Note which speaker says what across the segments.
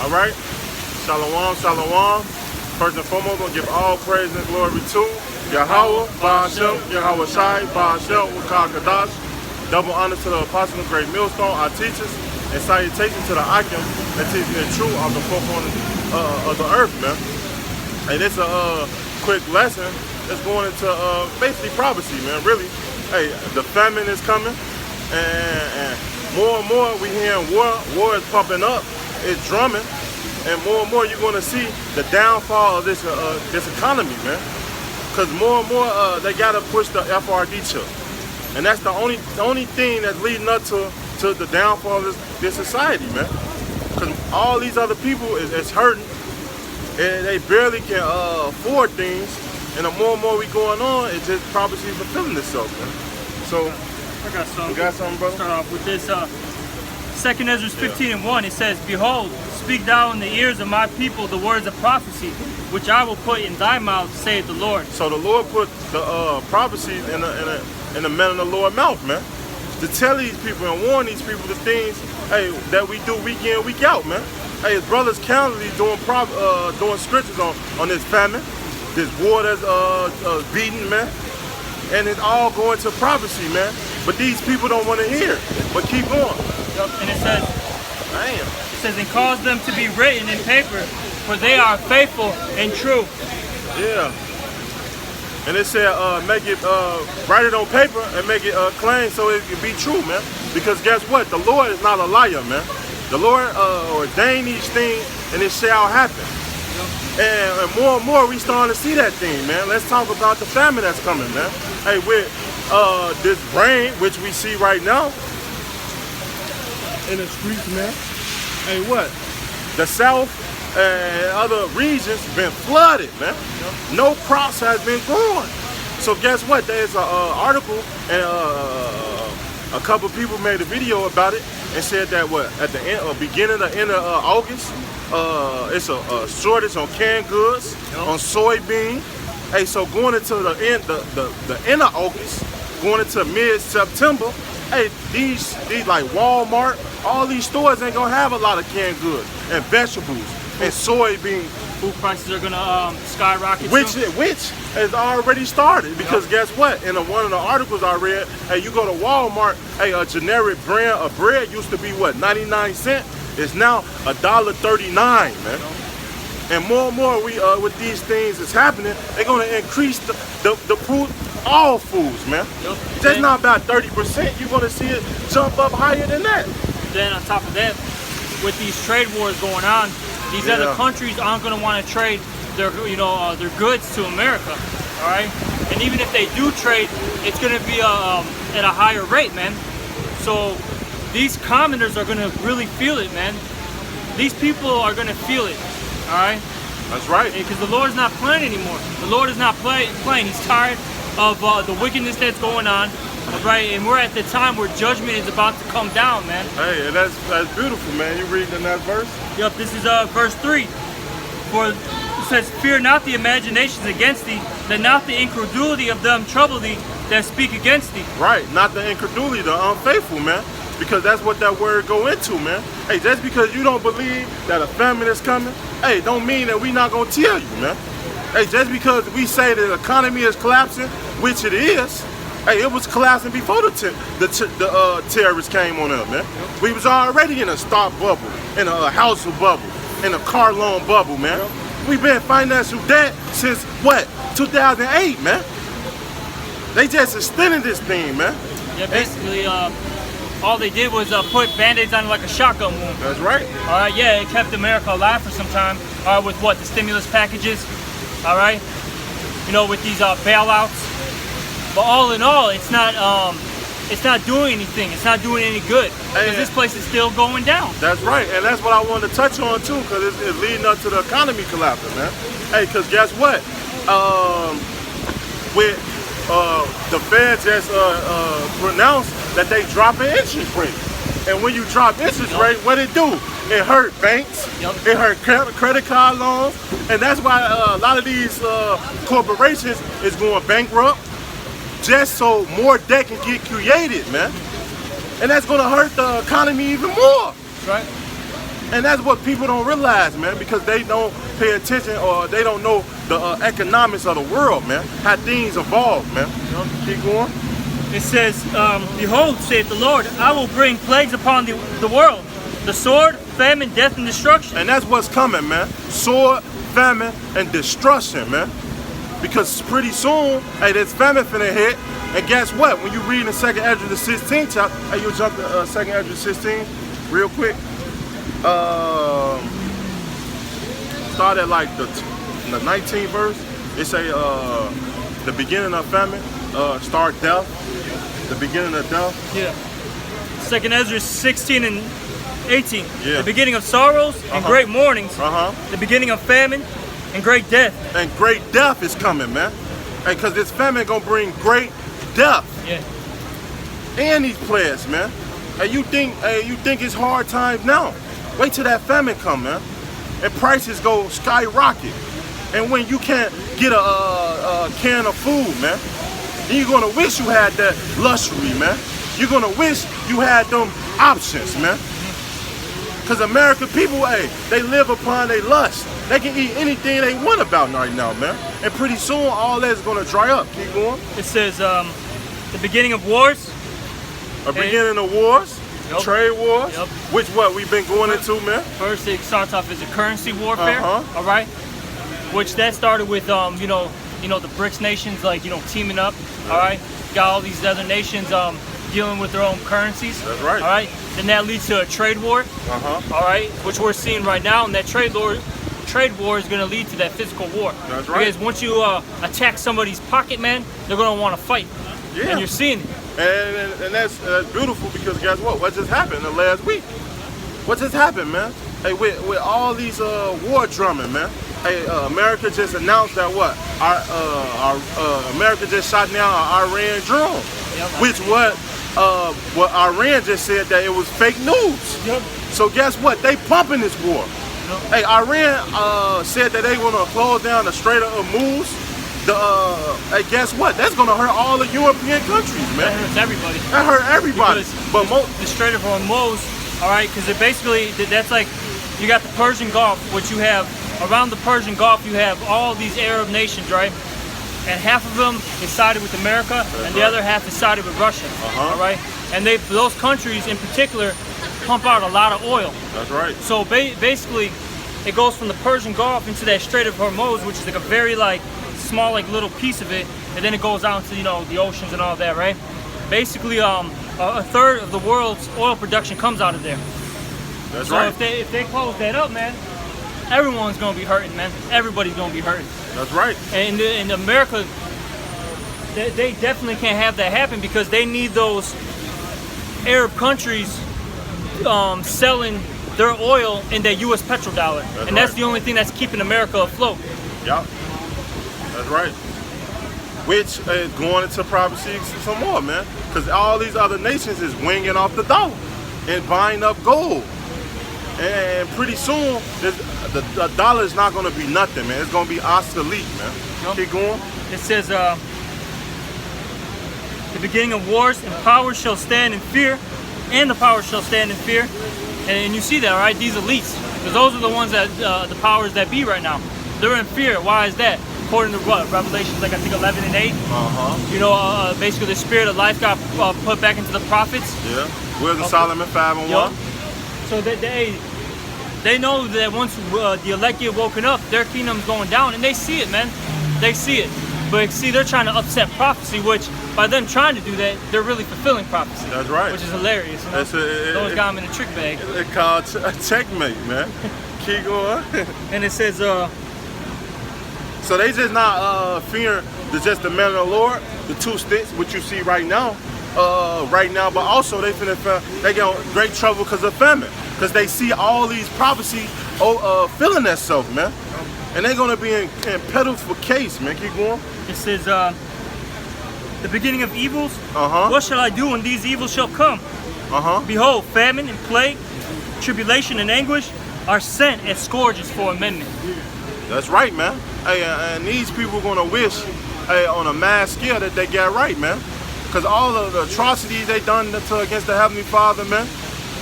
Speaker 1: All right? Shalom, shalom. First and foremost, we're going to give all praise and glory to Yahweh, Ba'ashem, Yahweh Shai, Ba'ashem, Wakar Kadash. Double honor to the apostle of Great Millstone, our teachers, and salutation to the Akim that teach the truth of the four corners of the earth, man. Hey, this is a quick lesson that's going into basically prophecy, man. Really, hey, the famine is coming, and more and more we hearing war is pumping up, it's drumming, and more you're going to see the downfall of this economy, man. Because more and more they got to push the FRD chip, and that's the only thing that's leading up to the downfall of this society, man. Because all these other people is hurting, and they barely can afford things. And the more and more we going on, it just prophecy fulfilling itself, man. So
Speaker 2: I got something.
Speaker 1: You got something, brother?
Speaker 2: Start off with this. 2 Ezra 15:1. It says, "Behold, speak thou in the ears of my people the words of prophecy, which I will put in thy mouth, saith the Lord."
Speaker 1: So the Lord put the prophecies in the man of the Lord's mouth, man, to tell these people and warn these people the things, hey, that we do week in, week out, man. Hey, his brothers countlessly doing scriptures on this famine, this war that's beating, man, and it's all going to prophecy, man. But these people don't want to hear. But keep going.
Speaker 2: Yep. And it says,
Speaker 1: damn.
Speaker 2: It says, "And cause them to be written in paper, for they are faithful and true."
Speaker 1: Yeah. And it said, write it on paper and make it plain so it can be true, man. Because guess what? The Lord is not a liar, man. The Lord ordained these things, and it shall happen. And more we starting to see that thing, man. Let's talk about the famine that's coming, man. Hey, with this rain, which we see right now in the streets, man. Hey, what? The South and other regions been flooded, man. No crops has been growing. So guess what? There's an article, and a couple people made a video about it and said that at the end, beginning to end of August, it's a shortage on canned goods, on soybean. Hey, so going into the end of August, going into mid-September, hey, these like Walmart, all these stores ain't gonna have a lot of canned goods and vegetables and soybean.
Speaker 2: Food prices are gonna skyrocket.
Speaker 1: Which has already started, because guess what? In one of the articles I read, hey, you go to Walmart, hey, a generic brand of bread used to be what, 99 cents? It's now $1.39, man. And more we with these things that's happening, they're gonna increase the food, all foods, man.
Speaker 2: Yep.
Speaker 1: That's not about 30%. You're gonna see it jump up higher than that.
Speaker 2: Then on top of that, with these trade wars going on, these other countries aren't going to want to trade their goods to America, all right? And even if they do trade, it's going to be at a higher rate, man. So these commoners are going to really feel it, man. These people are going to feel it, all right?
Speaker 1: That's right.
Speaker 2: Because the Lord is not playing anymore. The Lord is not playing. He's tired of the wickedness that's going on. Right, and we're at the time where judgment is about to come down, man.
Speaker 1: Hey, and that's beautiful, man. You reading in that verse?
Speaker 2: Yep, this is verse 3. For it says, "Fear not the imaginations against thee, that not the incredulity of them trouble thee that speak against thee."
Speaker 1: Right, not the incredulity, the unfaithful, man. Because that's what that word go into, man. Hey, just because you don't believe that a famine is coming, hey, don't mean that we not gonna tell you, man. Hey, just because we say the economy is collapsing, which it is. Hey, it was collapsing before the terrorists came on up, man. We was already in a stock bubble, in a house bubble, in a car loan bubble, man. We've been financial debt since, what, 2008, man. They just extended this thing, man.
Speaker 2: Yeah, basically, all they did was put Band-Aids on like a shotgun wound.
Speaker 1: That's right.
Speaker 2: All right, yeah, it kept America alive for some time, with what, the stimulus packages, all right? You know, with these bailouts. But all in all, it's not doing anything. It's not doing any good, because this place is still going down.
Speaker 1: That's right, and that's what I wanted to touch on too, because it's leading up to the economy collapsing, man. Hey, because guess what? With the Fed just pronounced that they dropping interest rates, and when you drop interest rate, what it do? It hurt banks. It hurt credit card loans, and that's why a lot of these corporations is going bankrupt. Just so more debt can get created, man. And that's gonna hurt the economy even more.
Speaker 2: Right.
Speaker 1: And that's what people don't realize, man, because they don't pay attention or they don't know the economics of the world, man. How things evolve, man. Keep going.
Speaker 2: It says, behold, saith the Lord, I will bring plagues upon the world, the sword, famine, death, and destruction.
Speaker 1: And that's what's coming, man. Sword, famine, and destruction, man. Because pretty soon, hey, this famine finna hit. And guess what? When you read in the 2nd Ezra the 16th chapter, hey, you'll jump to 2nd Ezra 16 real quick. Start at like the 19th verse. It say the beginning of famine, start death, the beginning of death.
Speaker 2: Yeah. 2nd Ezra 16 and 18.
Speaker 1: Yeah.
Speaker 2: The beginning of sorrows and great mournings. The beginning of famine and great death.
Speaker 1: And great death is coming, man. And because this famine gonna bring great death.
Speaker 2: Yeah.
Speaker 1: And these players, man. And you think it's hard times now. Wait till that famine come, man. And prices go skyrocket. And when you can't get a can of food, man, then you're gonna wish you had that luxury, man. You're gonna wish you had them options, man. Because American people, hey, they live upon their lust. They can eat anything they want about right now, man. And pretty soon, all that's gonna dry up. Keep going.
Speaker 2: It says, the beginning of wars.
Speaker 1: A beginning of wars.
Speaker 2: Yep.
Speaker 1: Trade wars, which what we've been going into, man.
Speaker 2: First, it starts off as a currency warfare, all right? Which that started with, you know, the BRICS nations, like, teaming up, all right? Got all these other nations dealing with their own currencies.
Speaker 1: That's right.
Speaker 2: All right. Then that leads to a trade war, all right, which we're seeing right now, and that trade war is going to lead to that physical war.
Speaker 1: That's right.
Speaker 2: Because once you attack somebody's pocket, man, they're going to want to fight.
Speaker 1: Yeah.
Speaker 2: And you're seeing it.
Speaker 1: And that's beautiful because guess what? What just happened the last week? What just happened, man? Hey, with all these war drumming, man. Hey, America just announced that what? America just shot down an Iran drone, which what Iran just said that it was fake news.
Speaker 2: Yep.
Speaker 1: So guess what? They pumping this war. Hey, Iran said that they want to close down the Strait of Hormuz. Hey, guess what? That's gonna hurt all the European countries, man.
Speaker 2: That hurts everybody.
Speaker 1: That hurt everybody.
Speaker 2: But the Strait of Hormuz, all right, because it basically that's like you got the Persian Gulf, which you have around the Persian Gulf. You have all these Arab nations, right? And half of them is sided with America, and the other half is sided with Russia. All right, and those countries in particular pump out a lot of oil.
Speaker 1: That's right.
Speaker 2: So basically, it goes from the Persian Gulf into that Strait of Hormuz, which is like a very small little piece of it, and then it goes out to the oceans and all that, right? Basically, a third of the world's oil production comes out of there.
Speaker 1: That's right.
Speaker 2: So if they close that up, man, everyone's gonna be hurting, man. Everybody's gonna be hurting.
Speaker 1: That's right.
Speaker 2: And in America, they definitely can't have that happen because they need those Arab countries selling their oil in that U.S. petrodollar, and that's the only thing that's keeping America afloat.
Speaker 1: Yep. That's right. Which is going into Prophecies some more, man. Because all these other nations is winging off the dollar and buying up gold. And pretty soon, the dollar is not going to be nothing, man. It's going to be obsolete, man. Keep going.
Speaker 2: It says, the beginning of wars and powers shall stand in fear, and the powers shall stand in fear. And you see that, right? These elites. Because those are the ones that, the powers that be right now. They're in fear. Why is that? According to what? Revelations, I think 11 and 8. Basically the spirit of life got put back into the prophets.
Speaker 1: Yeah. Where's the Solomon 5 and 1?
Speaker 2: So they know that once the elect get woken up, their kingdom's going down, and they see it, man. They see it. But see, they're trying to upset prophecy, which by them trying to do that, they're really fulfilling prophecy.
Speaker 1: That's right.
Speaker 2: Which is hilarious. Those got them in a trick bag.
Speaker 1: It's called a checkmate, man. Keep going.
Speaker 2: And it says,
Speaker 1: so they just not fearing just the man of the Lord, the two sticks, which you see right now, but also they get in great trouble because of famine, because they see all these prophecies filling themselves, man, and they're gonna be in pitiful case, man. Keep going.
Speaker 2: It says, the beginning of evils. What shall I do when these evils shall come? Behold, famine and plague, tribulation and anguish are sent as scourges for amendment.
Speaker 1: That's right, man. Hey, and these people are gonna wish, on a mass scale, that they get right, man. Because all of the atrocities they done against the Heavenly Father, man.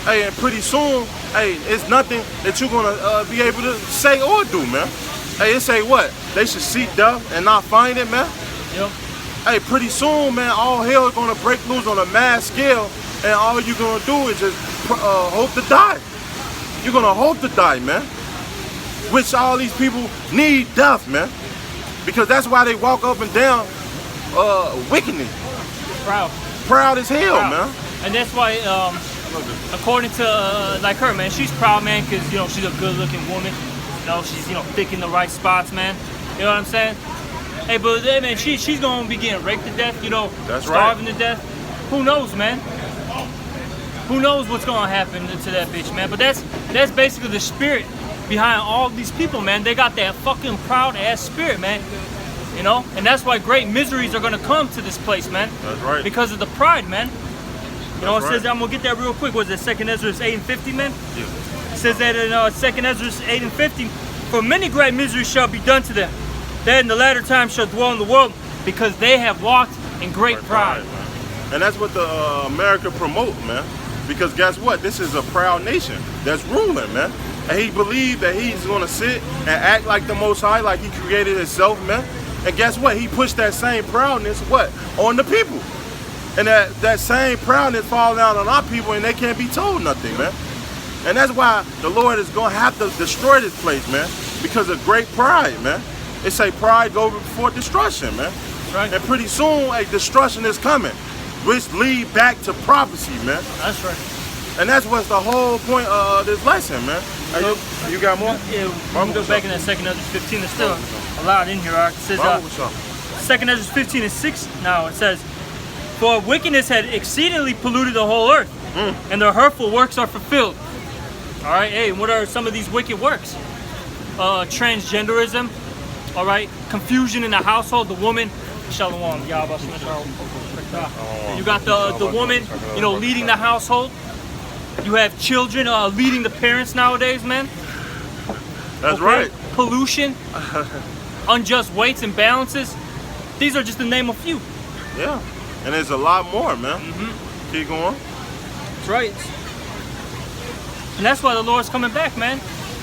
Speaker 1: Hey, and pretty soon, hey, it's nothing that you're gonna be able to say or do, man. Hey, it say what? They should seek death and not find it, man.
Speaker 2: Yep.
Speaker 1: Hey, pretty soon, man, all hell is gonna break loose on a mass scale, and all you're gonna do is just hope to die. You're gonna hope to die, man. Which all these people need death, man. Because that's why they walk up and down wickedly. Proud as hell,
Speaker 2: Proud.
Speaker 1: man.
Speaker 2: And that's why, according to like her, man, she's proud, man, because, you know, she's a good-looking woman. You know, she's, you know, thick in the right spots, man. You know what I'm saying? Hey, but hey, man, she's gonna be getting raped to death, you know,
Speaker 1: That's
Speaker 2: starving
Speaker 1: right.
Speaker 2: to death. Who knows, man? Who knows what's gonna happen to that bitch, man? But that's basically the spirit behind all these people, man. They got that fucking proud ass spirit, man. You know, and that's why great miseries are gonna come to this place, man.
Speaker 1: That's right.
Speaker 2: Because of the pride, man. You know, it
Speaker 1: That's
Speaker 2: says,
Speaker 1: right.
Speaker 2: I'm gonna get that real quick. Was it 2nd Ezra 8 and 50, man?
Speaker 1: Yeah.
Speaker 2: It says that in 2nd Ezra 8 and 50, for many great miseries shall be done to them. They in the latter time shall dwell in the world, because they have walked in great pride.
Speaker 1: Man. And that's what the America promote, man. Because guess what? This is a proud nation that's ruling, man. And he believed that he's gonna sit and act like the Most High, like he created himself, man. And guess what? He pushed that same proudness, what? On the people. And that same proudness fall down on our people, and they can't be told nothing, man. And that's why the Lord is gonna have to destroy this place, man. Because of great pride, man. It say pride go before destruction, man.
Speaker 2: Right.
Speaker 1: And pretty soon, a destruction is coming, which lead back to prophecy, man.
Speaker 2: That's right.
Speaker 1: And that's what's the whole point of this lesson, man. Hey, you got more?
Speaker 2: Yeah, we go back in that 2nd Ezra 15. There's still a lot in here. It says,
Speaker 1: What's up?
Speaker 2: 2nd Ezra 15 and 6. Now it says, for wickedness had exceedingly polluted the whole earth, and their hurtful works are fulfilled. All right, hey, what are some of these wicked works? Transgenderism. All right, confusion in the household. The woman, Shalom, Yahweh. You got the woman, you know, leading the household. You have children leading the parents nowadays, man.
Speaker 1: That's right.
Speaker 2: Pollution, unjust weights and balances. These are just to name a few.
Speaker 1: Yeah. And there's a lot more, man. Keep going.
Speaker 2: That's right. And that's why the Lord's coming back, man.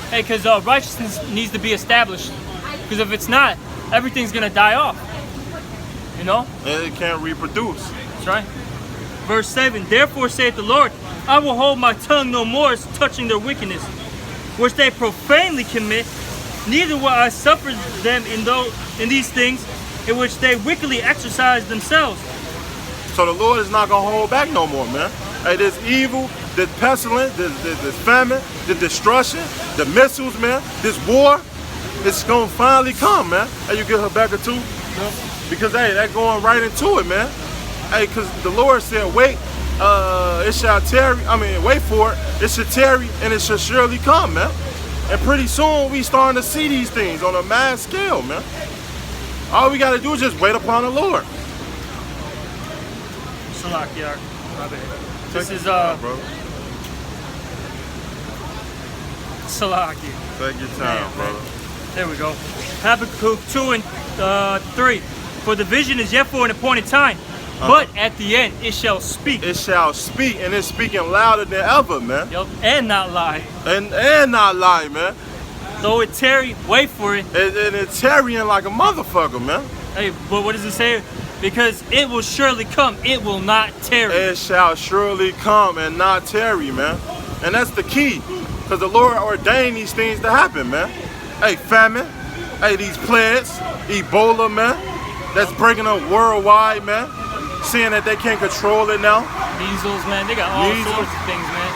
Speaker 2: Hey, because righteousness needs to be established. Because if it's not, everything's going to die off. You know?
Speaker 1: And it can't reproduce.
Speaker 2: That's right. Verse 7, therefore saith the Lord, I will hold my tongue no more as touching their wickedness, which they profanely commit, neither will I suffer them in these things in which they wickedly exercise themselves.
Speaker 1: So the Lord is not going to hold back no more, man. Hey, this evil, this pestilence, this famine, the destruction, the missiles, man, this war, it's going to finally come, man. Hey, you get Habakkuk 2?
Speaker 2: Yep.
Speaker 1: Because, hey, that's going right into it, man. Hey, because the Lord said, wait, it shall tarry, wait for it shall tarry, and it shall surely come, man. And pretty soon, we starting to see these things on a mass scale, man. All we got to do is just wait upon the Lord.
Speaker 2: Salakia, my bad. This is,
Speaker 1: bro.
Speaker 2: Salakia.
Speaker 1: Take your time, brother.
Speaker 2: There we go. Habakkuk 2 and 3. For the vision is yet for an appointed time, but at the end it shall speak.
Speaker 1: It shall speak, and it's speaking louder than ever, man.
Speaker 2: Yep. And not lie.
Speaker 1: And not lie, man.
Speaker 2: Though it tarry, wait for it.
Speaker 1: And it's tarrying like a motherfucker, man.
Speaker 2: Hey, but what does it say? Because it will surely come, it will not tarry.
Speaker 1: It shall surely come and not tarry, man. And that's the key, because the Lord ordained these things to happen, man. Hey, famine. Hey, these plagues. Ebola, man. That's breaking up worldwide, man. Seeing that they can't control it now.
Speaker 2: Measles, man. They got all sorts of things, man.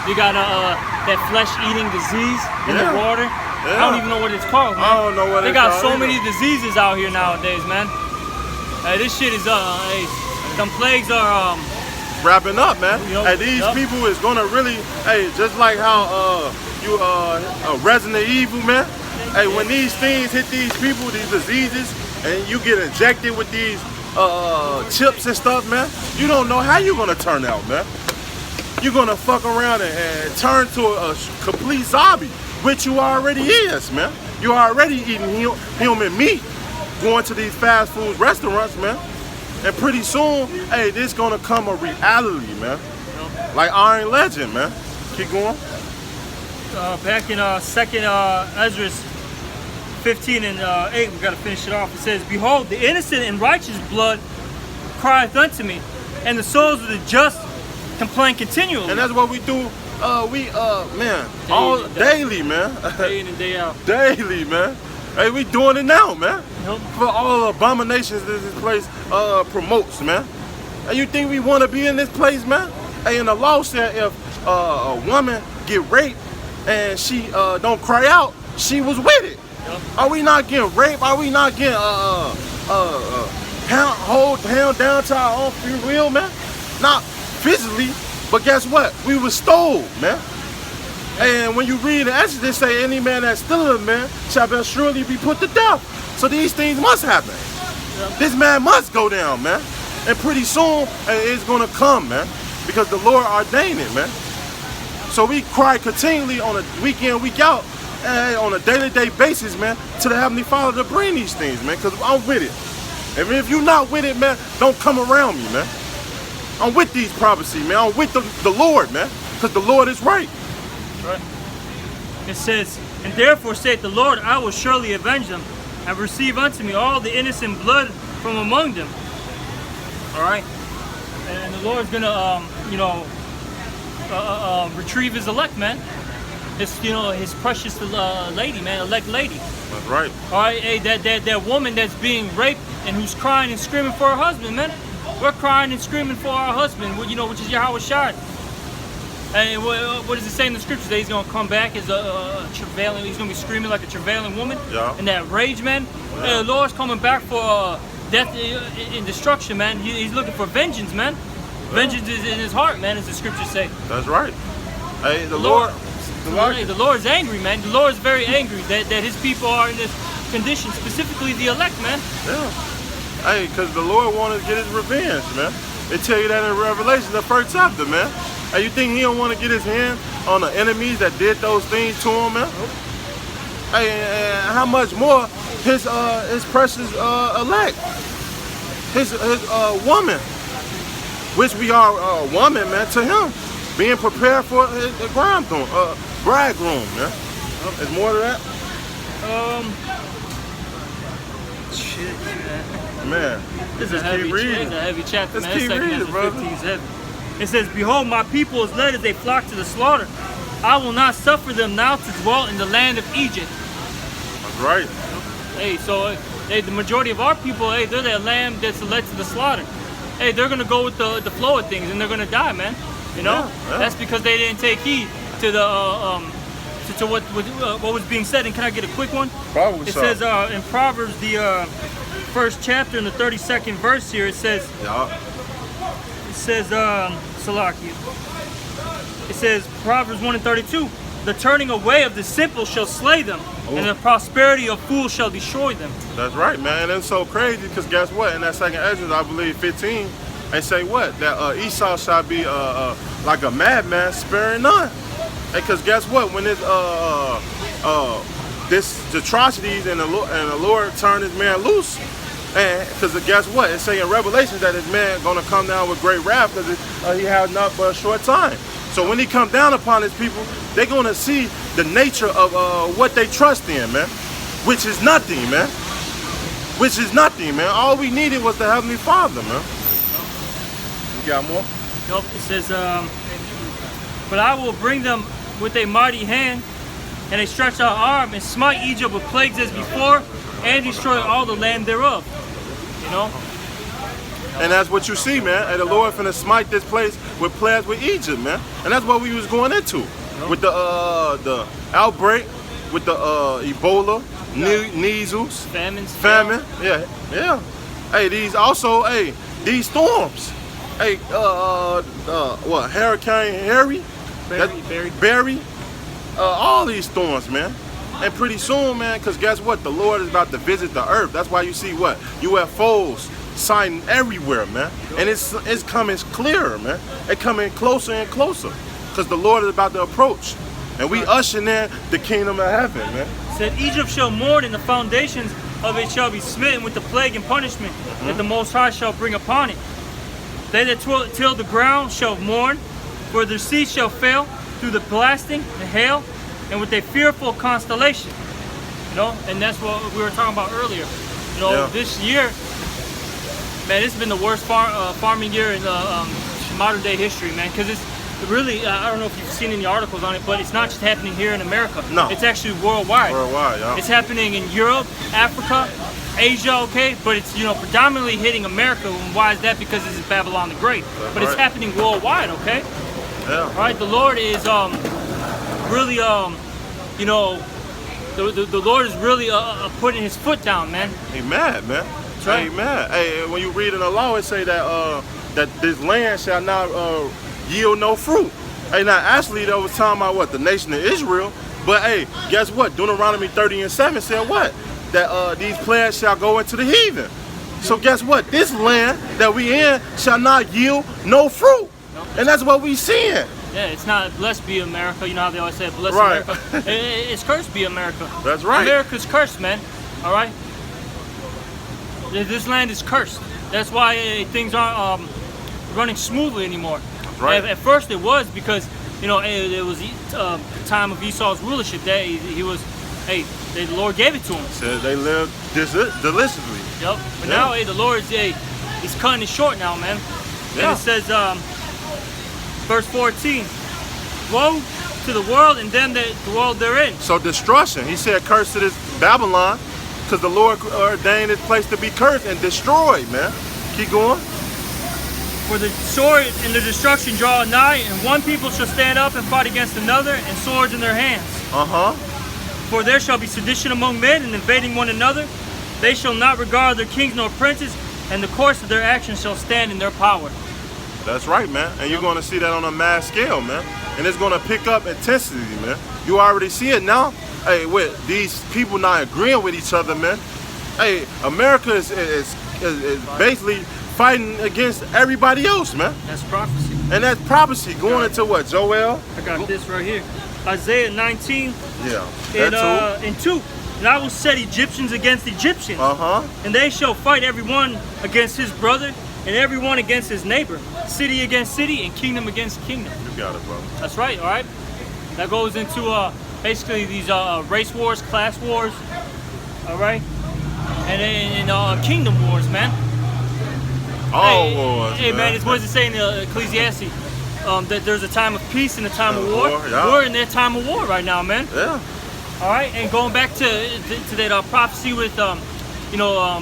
Speaker 2: They got that flesh-eating disease in the water.
Speaker 1: Yeah.
Speaker 2: I don't even know what it's called, man.
Speaker 1: I don't know what
Speaker 2: they
Speaker 1: it's
Speaker 2: got
Speaker 1: called
Speaker 2: so many diseases out here nowadays, man. Hey, this shit is hey, some plagues are
Speaker 1: wrapping up, man.
Speaker 2: Yep.
Speaker 1: And these people is gonna really, hey, just like how you Resident Evil, man. Hey, when these things hit these people, these diseases, and you get injected with these chips and stuff, man, you don't know how you're gonna turn out, man. You're gonna fuck around and turn to a complete zombie, which you already is, man. You're already eating human meat, going to these fast food restaurants, man. And pretty soon, hey, this gonna come a reality, man. Like Iron Legend, man. Keep going.
Speaker 2: back in 2nd Ezra 15 and 8, we got to finish it off. It says, "Behold, the innocent and righteous blood crieth unto me, and the souls of the just complain continually."
Speaker 1: And that's what we do. Man, all daily, man.
Speaker 2: Day in and day out.
Speaker 1: Daily, man. Hey, we doing it now, man.
Speaker 2: Yep.
Speaker 1: For all abominations that this place promotes, man. And you think we want to be in this place, man? Hey, and the law said if a woman get raped and she don't cry out, she was with it.
Speaker 2: Yep.
Speaker 1: Are we not getting raped? Are we not getting held down to our own free will, man? Not physically, but guess what? We was stole, man. And when you read the Exodus, it say any man that stealeth a man shall surely be put to death. So these things must happen.
Speaker 2: Yep.
Speaker 1: This man must go down, man. And pretty soon it's gonna come, man, because the Lord ordained it, man. So we cry continually on a week in, week out, and on a day-to-day basis, man, to the Heavenly Father to bring these things, man, because I'm with it. And if you're not with it, man, don't come around me, man. I'm with these prophecies, man. I'm with the Lord, man, because the Lord is right.
Speaker 2: Right. It says, "And therefore saith the Lord, I will surely avenge them, and receive unto me all the innocent blood from among them." All right, and the Lord's gonna, retrieve His elect, man. His precious lady, man, elect lady.
Speaker 1: That's right.
Speaker 2: All right, hey, that woman that's being raped and who's crying and screaming for her husband, man. We're crying and screaming for our husband, which is Yahweh Shai. And what does it say in the scriptures? That he's gonna come back as a travailing. He's gonna be screaming like a travailing woman.
Speaker 1: Yeah.
Speaker 2: And that rage, man.
Speaker 1: Yeah.
Speaker 2: Hey, the Lord's coming back for death and destruction, man. He's looking for vengeance, man. Yeah. Vengeance is in his heart, man, as the scriptures say.
Speaker 1: That's right. Hey, the
Speaker 2: Lord's angry, man. The Lord's very angry that his people are in this condition, specifically the elect, man.
Speaker 1: Yeah. Hey, because the Lord wanted to get his revenge, man. They tell you that in Revelation, the 1st chapter, man. Hey, you think he don't want to get his hand on the enemies that did those things to him, man? Nope. Hey, and how much more his precious elect, his woman, which we are a woman, man, to him, being prepared for his bridegroom, man. There's more to that.
Speaker 2: Shit, man.
Speaker 1: Man,
Speaker 2: It's a heavy chapter,
Speaker 1: Let's
Speaker 2: man.
Speaker 1: keep reading, brother.
Speaker 2: 15 is heavy. It says, "Behold, my people is led as they flock to the slaughter. I will not suffer them now to dwell in the land of Egypt."
Speaker 1: That's right.
Speaker 2: Hey, so the majority of our people, hey, they're that lamb that's led to the slaughter. Hey, they're gonna go with the flow of things, and they're gonna die, man. You know,
Speaker 1: Yeah.
Speaker 2: That's because they didn't take heed to the to what was being said. And can I get a quick one?
Speaker 1: Probably
Speaker 2: It
Speaker 1: so.
Speaker 2: says in Proverbs, the 1st chapter in the 32nd verse here, it says.
Speaker 1: Yeah.
Speaker 2: It says, Salaki. It says, Proverbs 1 and 32, "The turning away of the simple shall slay them, and the prosperity of fools shall destroy them."
Speaker 1: That's right, man. It's so crazy because guess what? In that 2nd Ezra, I believe 15, they say what? That Esau shall be like a madman, sparing none. Because guess what? When this atrocities and the Lord turned his man loose. And because guess what? It's saying in Revelation that this man gonna come down with great wrath because he has not but a short time. So when he come down upon his people, they're gonna see the nature of what they trust in, man, which is nothing, man. Which is nothing, man. All we needed was the Heavenly Father, man. You got more?
Speaker 2: Nope. It says, "But I will bring them with a mighty hand, and a stretched out arm, and smite Egypt with plagues as before, and destroy all the land thereof." You know?
Speaker 1: And that's what you see, man. And the Lord finna smite this place with plagues with Egypt, man. And that's what we was going into. With the outbreak, with the Ebola, measles, famine. Yeah. Hey, these storms. Hey, what? Hurricane Harry? Barry. All these storms, man. And pretty soon, man, because guess what? The Lord is about to visit the earth. That's why you see what? UFOs sighting everywhere, man. And it's coming clearer, man. It's coming closer and closer because the Lord is about to approach. And we ushering in the kingdom of heaven, man.
Speaker 2: It said, "Egypt shall mourn, and the foundations of it shall be smitten with the plague and punishment that the Most High shall bring upon it. They that till the ground shall mourn, for their seed shall fail through the blasting, the hail, and with a fearful constellation. You know, and that's what we were talking about earlier. You know, this year, man, this has been the worst farming year in modern day history, man, because it's really, I don't know if you've seen any articles on it, but it's not just happening here in America.
Speaker 1: No.
Speaker 2: It's actually worldwide.
Speaker 1: Worldwide, yeah.
Speaker 2: It's happening in Europe, Africa, Asia, okay? But it's, you know, predominantly hitting America. And why is that? Because this is Babylon the Great.
Speaker 1: That's
Speaker 2: but it's
Speaker 1: right.
Speaker 2: happening worldwide, okay?
Speaker 1: Yeah.
Speaker 2: All right, the Lord is really, you know, the Lord is really putting his foot down, man.
Speaker 1: Amen, man.
Speaker 2: That's right.
Speaker 1: Amen. Hey, when you read in the law, it say that that this land shall not yield no fruit. Hey, now actually that was talking about what, the nation of Israel. But hey, guess what? Deuteronomy 30:7 said what? That these players shall go into the heathen. So guess what? This land that we in shall not yield no fruit.
Speaker 2: Nope.
Speaker 1: And that's what we seeing.
Speaker 2: Yeah, it's not blessed be America. You know how they always say blessed
Speaker 1: Right.
Speaker 2: America. It's cursed be America.
Speaker 1: That's right.
Speaker 2: America's cursed, man. All right. This land is cursed. That's why things aren't running smoothly anymore.
Speaker 1: Right.
Speaker 2: At first it was because, you know, it was the time of Esau's rulership that he was, hey, the Lord gave it to him.
Speaker 1: Said they lived deliciously.
Speaker 2: Yep. But
Speaker 1: Yeah.
Speaker 2: now, hey, the Lord's, he's cutting it short now, man.
Speaker 1: Yeah.
Speaker 2: And it says, verse 14, woe to the world and them that dwell therein.
Speaker 1: So destruction. He said, "Cursed is Babylon," because the Lord ordained this place to be cursed and destroyed. Man, keep going.
Speaker 2: For the sword and the destruction draw nigh, and one people shall stand up and fight against another, and swords in their hands. For there shall be sedition among men, and invading one another. They shall not regard their kings nor princes, and the course of their actions shall stand in their power.
Speaker 1: That's right, man. And you're going to see that on a mass scale, man. And it's going to pick up intensity, man. You already see it now. Hey, with these people not agreeing with each other, man. Hey, America is basically fighting against everybody else, man.
Speaker 2: That's prophecy.
Speaker 1: And that's prophecy going into what, Joel?
Speaker 2: I got this right here. Isaiah 19
Speaker 1: Yeah, that too.
Speaker 2: and 2. And I will set Egyptians against Egyptians, and they shall fight everyone against his brother, and everyone against his neighbor, city against city, and kingdom against kingdom.
Speaker 1: You got it, bro.
Speaker 2: That's right, all right? That goes into basically these race wars, class wars, all right? And kingdom wars, man.
Speaker 1: All
Speaker 2: hey,
Speaker 1: wars,
Speaker 2: hey, man, it's what does it say in Ecclesiastes? That there's a time of peace and a time of war.
Speaker 1: Yeah.
Speaker 2: We're in that time of war right now, man.
Speaker 1: Yeah.
Speaker 2: All right, and going back to that prophecy with, you know,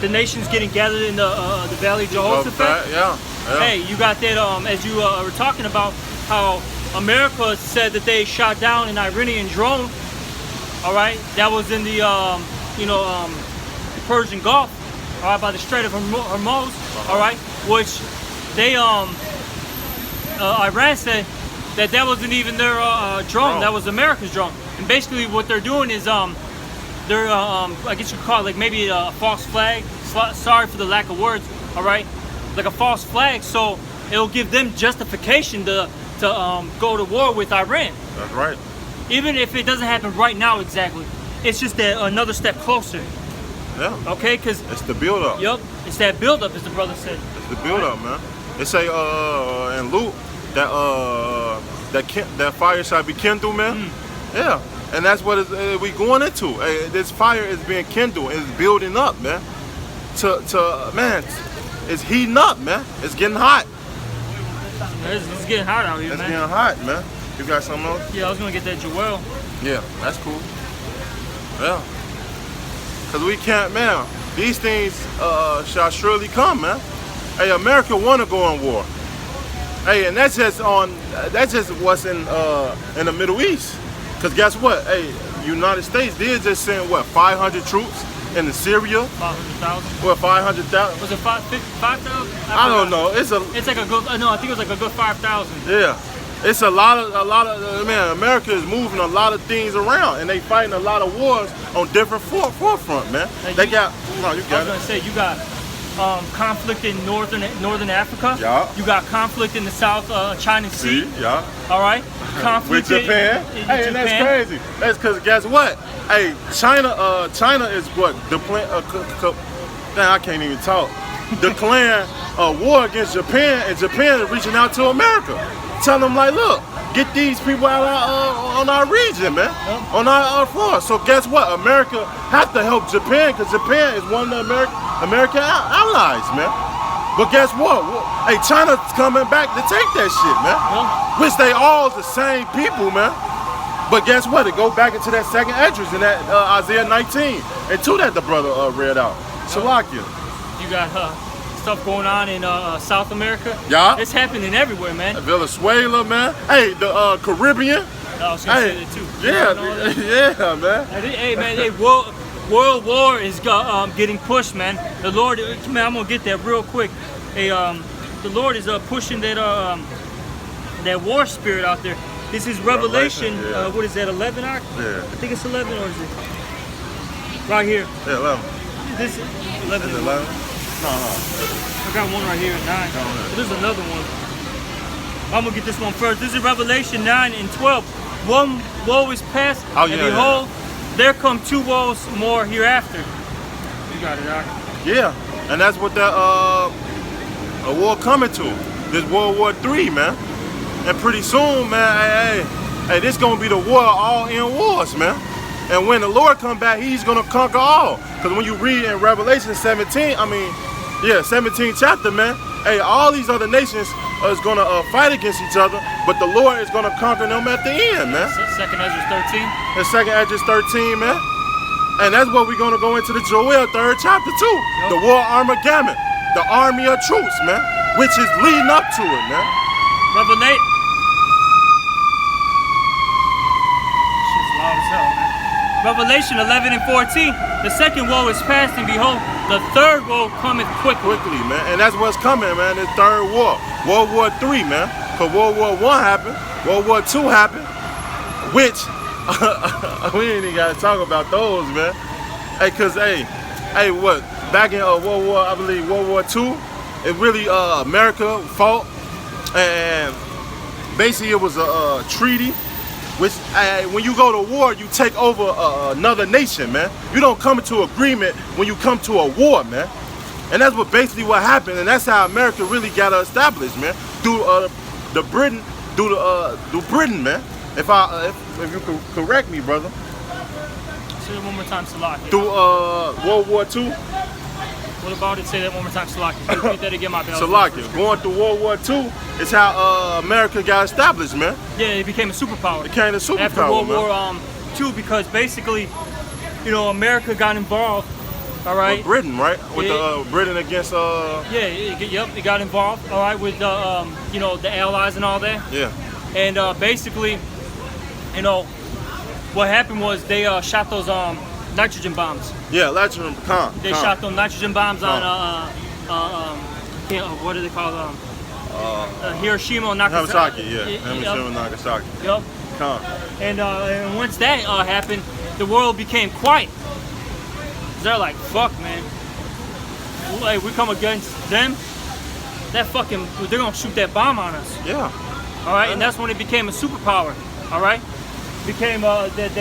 Speaker 2: the nations getting gathered in the Valley of Jehoshaphat.
Speaker 1: Yeah.
Speaker 2: Hey, you got that, as you were talking about how America said that they shot down an Iranian drone. All right, that was in the, the Persian Gulf, all right, by the Strait of Hormuz, all right, which they, Iran said that wasn't even their drone, that was America's drone. And basically what they're doing is, they're, I guess you could call it like maybe a false flag. Sorry for the lack of words, all right? Like a false flag, so it'll give them justification to go to war with Iran.
Speaker 1: That's right.
Speaker 2: Even if it doesn't happen right now exactly, it's just another step closer.
Speaker 1: Yeah.
Speaker 2: Okay, because
Speaker 1: it's the build up.
Speaker 2: Yep, it's that build up, as the brother said.
Speaker 1: It's the build up, man. They say in Luke that that fire shall be kindled, man. Yeah, and that's what we going into. This fire is being kindled. It's building up, man. Man, it's heating up, man. It's getting hot.
Speaker 2: It's getting hot out here,
Speaker 1: it's
Speaker 2: man.
Speaker 1: It's getting hot, man. You got something else?
Speaker 2: Yeah, I was gonna get that Joel.
Speaker 1: Yeah, that's cool. Yeah. Cause we can't, man. These things shall surely come, man. Hey, America wanna go on war. Hey, and that's just what's in the Middle East. Cause guess what? Hey, United States did just send what, 500 troops into Syria?
Speaker 2: 500,000.
Speaker 1: What, 500,000?
Speaker 2: Was it 5,000?
Speaker 1: I don't know. It's
Speaker 2: like a good. No, I think it was like a good 5,000.
Speaker 1: Yeah. It's a lot of man. America is moving a lot of things around, and they fighting a lot of wars on different forefront, man.
Speaker 2: Like
Speaker 1: they got. No, you got.
Speaker 2: I was gonna say you got conflict in northern Africa.
Speaker 1: Yeah.
Speaker 2: You got conflict in the South China Sea.
Speaker 1: Yeah.
Speaker 2: All right. Conflict
Speaker 1: with Japan.
Speaker 2: In
Speaker 1: hey, and that's crazy. That's because guess what? Hey, China is what the plan. I can't even talk. Declaring a war against Japan, and Japan is reaching out to America tell them like, look, get these people out on our region, man, on our floor. So guess what? America have to help Japan because Japan is one of the American allies, man. But guess what? Hey, China's coming back to take that shit, man. Which they all the same people, man. But guess what? It go back into that second address in that Isaiah 19 and 2 that the brother read out. Salakia.
Speaker 2: You got stuff going on in South America.
Speaker 1: Yeah.
Speaker 2: It's happening everywhere, man.
Speaker 1: Venezuela, man. Hey, the Caribbean.
Speaker 2: I was gonna say that too.
Speaker 1: Yeah, man.
Speaker 2: Hey, man. Hey, World War is getting pushed, man. The Lord, man, I'm gonna get that real quick. Hey, the Lord is pushing that war spirit out there. This is Revelation. What is that? 11? Yeah. I think it's 11, or is it right here?
Speaker 1: Yeah, 11.
Speaker 2: This is 11.
Speaker 1: Is it 11? No.
Speaker 2: I got one right here at 9. Oh, there's another one. I'm gonna get this one first. This is Revelation 9 and 12. One woe is past, and behold, there come 2 woes more hereafter. You got it, Doc.
Speaker 1: Yeah, and that's what that a war coming to. This World War 3, man. And pretty soon, man, hey, this gonna be the war of all end wars, man. And when the Lord come back, he's gonna conquer all. Because when you read in Revelation 17, 17th chapter, man, hey, all these other nations is gonna fight against each other, but the Lord is gonna conquer them at the end, man.
Speaker 2: Second Ezra 13.
Speaker 1: The second Ezra 13, man. And that's what we're gonna go into the Joel 3rd chapter too. Yep. The war Armageddon, the army of troops, man, which is leading up to it, man.
Speaker 2: Revelation. Shit's loud as hell, man. Revelation 11 and 14. The second woe is past, and behold, the third woe cometh quickly,
Speaker 1: man. And that's what's coming, man. The third war, World War 3, man. Cause World War 1 happened, World War 2 happened, which we ain't even gotta talk about those, man. Hey, cause what? Back in World War 2, it really America fought, and basically it was a treaty. Which, when you go to war, you take over another nation, man. You don't come into agreement when you come to a war, man. And that's what happened, and that's how America really got established, man. Through Britain, man. If you could correct me, brother.
Speaker 2: Say that one more time, Salaki.
Speaker 1: Through World War II.
Speaker 2: What about it? Say that one more time, Salaki. Repeat that again, my bad.
Speaker 1: Salaki. Going through World War II is how America got established, man.
Speaker 2: Yeah, it became a superpower.
Speaker 1: It became a superpower,
Speaker 2: after World War II, because basically, America got involved. All right.
Speaker 1: With Britain, right? With Britain against.
Speaker 2: It got involved. All right, with the Allies and all that.
Speaker 1: Yeah.
Speaker 2: And basically, what happened was they shot those nitrogen bombs.
Speaker 1: Yeah, nitrogen bombs.
Speaker 2: They shot those nitrogen bombs on what do they call them? Hiroshima and Nagasaki.
Speaker 1: Hiroshima and Nagasaki.
Speaker 2: Yep. And once that happened, the world became quiet. They're like, fuck, man. Like, we come against them, they're gonna shoot that bomb on us.
Speaker 1: Yeah.
Speaker 2: All right, and that's when it became a superpower. All right, became that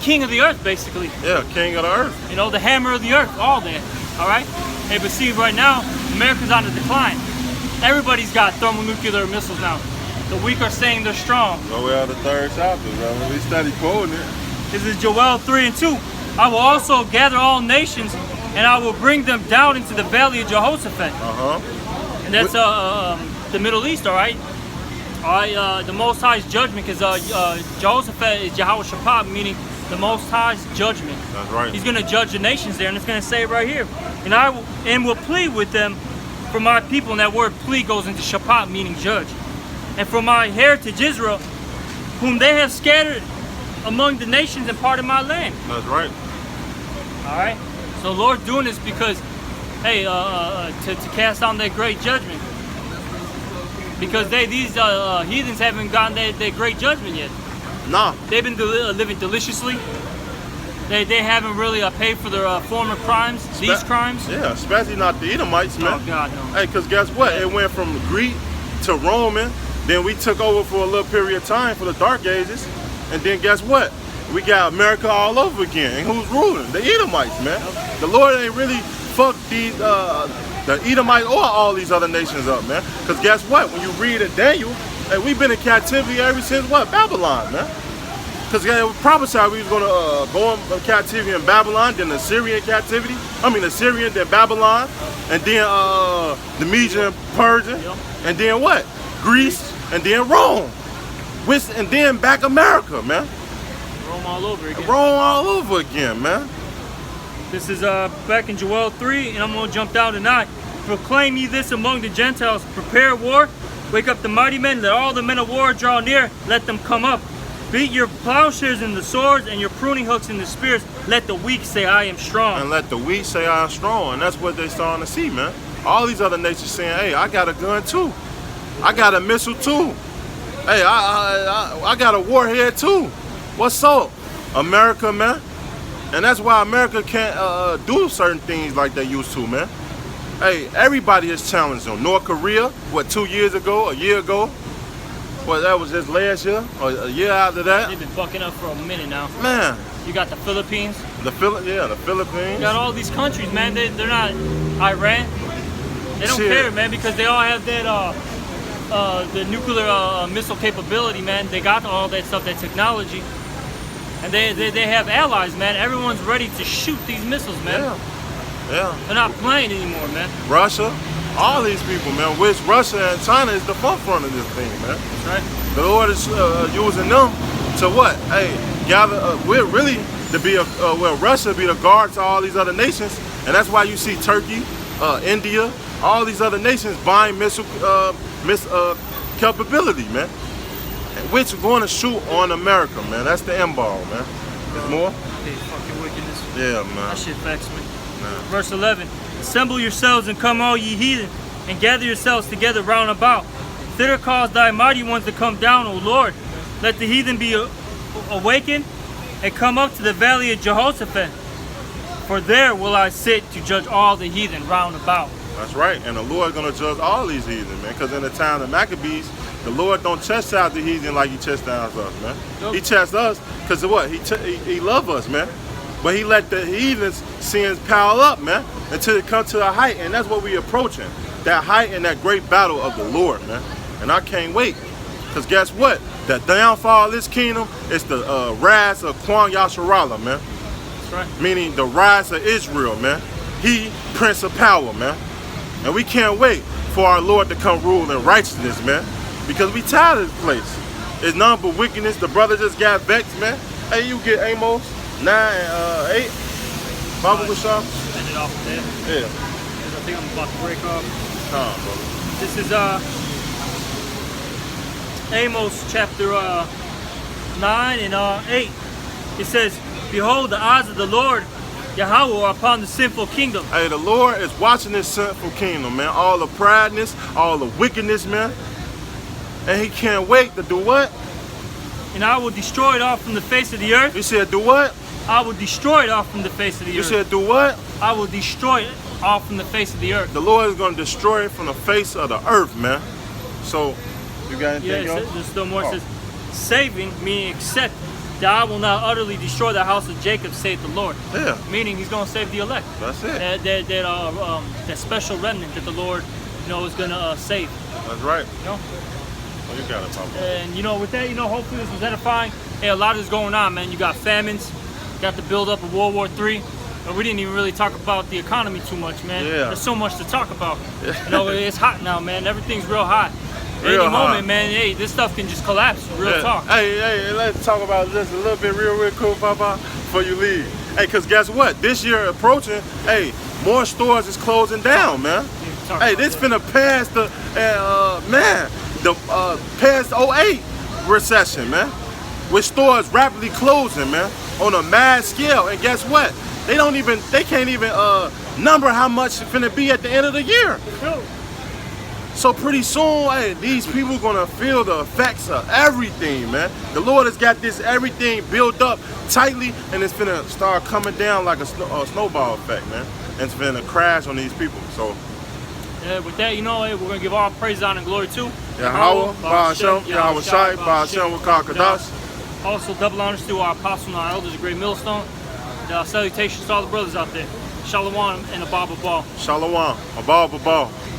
Speaker 2: king of the earth, basically.
Speaker 1: Yeah, king of the earth.
Speaker 2: The hammer of the earth, all that. All right. Hey, but see, right now, America's on the decline. Everybody's got thermonuclear missiles now. The weak are saying they're strong.
Speaker 1: Well, we are the 3rd chapter, bro. We study quoting it.
Speaker 2: This is Joel 3 and 2. I will also gather all nations, and I will bring them down into the valley of Jehoshaphat. And that's the Middle East, all right? All right, the Most High's judgment, because Jehoshaphat is Jehoshaphat, meaning the Most High's judgment.
Speaker 1: That's right.
Speaker 2: He's going to judge the nations there, and it's going to say right here, and I will plead with them for my people, and that word plead goes into Shaphat, meaning judge. And for my heritage Israel, whom they have scattered among the nations and part of my land.
Speaker 1: That's right.
Speaker 2: All right. So Lord doing this because, hey, to cast down that great judgment. Because these heathens haven't gotten that great judgment yet.
Speaker 1: Nah.
Speaker 2: They've been living deliciously. They haven't really paid for their former crimes, these crimes.
Speaker 1: Yeah, especially not the Edomites, man.
Speaker 2: Oh God, no.
Speaker 1: Hey, because guess what? It went from Greek to Roman. Then we took over for a little period of time for the Dark Ages. And then guess what? We got America all over again. And who's ruling? The Edomites, man. The Lord ain't really fucked these the Edomites or all these other nations up, man. Because guess what? When you read in Daniel, hey, we've been in captivity ever since what? Babylon, man. Because it was prophesied we was going to go in captivity in Babylon, then the Syrian captivity. I mean, the Syrian, then Babylon, and then the Median, Persian, and then what? Greece, and then Rome. And then back America, man.
Speaker 2: Rome all over again.
Speaker 1: Rome all over again, man.
Speaker 2: This is back in Joel 3, and I'm going to jump down to 9. Proclaim ye this among the Gentiles, prepare war, wake up the mighty men, let all the men of war draw near, let them come up. Beat your plowshares in the swords and your pruning hooks in the spears. Let the weak say, I am strong.
Speaker 1: And let the weak say, I am strong. And that's what they're starting to see, man. All these other nations saying, hey, I got a gun too. I got a missile too. Hey, I got a warhead too. What's up, America, man? And that's why America can't do certain things like they used to, man. Hey, everybody is challenged them. North Korea, what, 2 years ago, a year ago? Well, that was just last year, or a year after that.
Speaker 2: They've been fucking up for a minute now.
Speaker 1: Man.
Speaker 2: You got the Philippines.
Speaker 1: The Philippines.
Speaker 2: You got all these countries, man. They're not Iran. They don't care, man, because they all have that the nuclear missile capability, man. They got all that stuff, that technology. And they have allies, man. Everyone's ready to shoot these missiles, man.
Speaker 1: Yeah.
Speaker 2: They're not playing anymore, man.
Speaker 1: Russia, all these people, man. Which Russia and China is the forefront of this thing, man.
Speaker 2: That's right.
Speaker 1: The Lord is using them to what? Hey, gather. We're really to be Russia be the guard to all these other nations, and that's why you see Turkey, India, all these other nations buying missile capability, man. Which are going to shoot on America, man. That's the end ball, man. There's more?
Speaker 2: Hey, fucking wickedness.
Speaker 1: Yeah, man.
Speaker 2: That shit vexed me.
Speaker 1: Nah.
Speaker 2: Verse 11. Assemble yourselves and come all ye heathen, and gather yourselves together round about. Thither cause thy mighty ones to come down, O Lord. Let the heathen be awakened, and come up to the valley of Jehoshaphat. For there will I sit to judge all the heathen round about.
Speaker 1: That's right. And the Lord is going to judge all these heathen, man. Because in the time of Maccabees, the Lord don't chastise the heathen like he chastises us, man. Nope. He chastises us because of what? He loves us, man. But he let the heathen's sins pile up, man, until it comes to a height. And that's what we're approaching. That height and that great battle of the Lord, man. And I can't wait. Because guess what? The downfall of this kingdom is the rise of Kwang Yasharala, man.
Speaker 2: That's right. Meaning
Speaker 1: the rise of Israel, man. He, Prince of Power, man. And we can't wait for our Lord to come rule in righteousness, man. Because we tired of this place. It's none but wickedness. The brother just got vexed, man. Hey, you get Amos 9 and 8. Bible with y'all?
Speaker 2: End it off there.
Speaker 1: Yeah.
Speaker 2: I think I'm about to break off.
Speaker 1: Brother.
Speaker 2: This is Amos chapter 9 and 8. It says, behold, the eyes of the Lord Yahweh are upon the sinful kingdom.
Speaker 1: Hey, the Lord is watching this sinful kingdom, man. All the prideness, all the wickedness, man. And he can't wait to do what?
Speaker 2: And I will destroy it off from the face of the earth.
Speaker 1: You said do what?
Speaker 2: I will destroy it off from the face of the earth.
Speaker 1: You said do what?
Speaker 2: I will destroy it off from the face of the earth.
Speaker 1: The Lord is going to destroy it from the face of the earth, man. So, you got anything else?
Speaker 2: There's still more. It says, saving, meaning except that I will not utterly destroy the house of Jacob, saith the Lord.
Speaker 1: Yeah.
Speaker 2: Meaning he's going to save the elect.
Speaker 1: That's it.
Speaker 2: That special remnant that the Lord, is going to save.
Speaker 1: That's right.
Speaker 2: Oh,
Speaker 1: you got it, Papa.
Speaker 2: And with that, hopefully this was edifying. Hey, a lot is going on, man. You got famines, you got the buildup of World War III. But we didn't even really talk about the economy too much, man.
Speaker 1: Yeah.
Speaker 2: There's so much to talk about. It's hot now, man. Everything's real hot.
Speaker 1: Real
Speaker 2: Any
Speaker 1: hot.
Speaker 2: moment, man, hey, this stuff can just collapse. Real talk.
Speaker 1: Hey, let's talk about this a little bit real quick, Papa, before you leave. Hey, because guess what? This year approaching, hey, more stores is closing down, man. Hey, this finna pass the, past 08 recession, man. With stores rapidly closing, man, on a mad scale. And guess what? They can't even number how much it's finna be at the end of the year. So pretty soon, hey, these people are gonna feel the effects of everything, man. The Lord has got this everything built up tightly, and it's finna start coming down like a snowball effect, man. And it's finna crash on these people. So
Speaker 2: with that, hey, we're gonna give all praise, honor, and glory to
Speaker 1: Yahweh, Ba'ashem, Yahweh Shai, Ba'ashem, Wakakadash.
Speaker 2: Also, double honors to our apostle and our elders, a great millstone. Salutations to all the brothers out there. Shalom and a Baba Ball.
Speaker 1: Shalom. Abal, babal.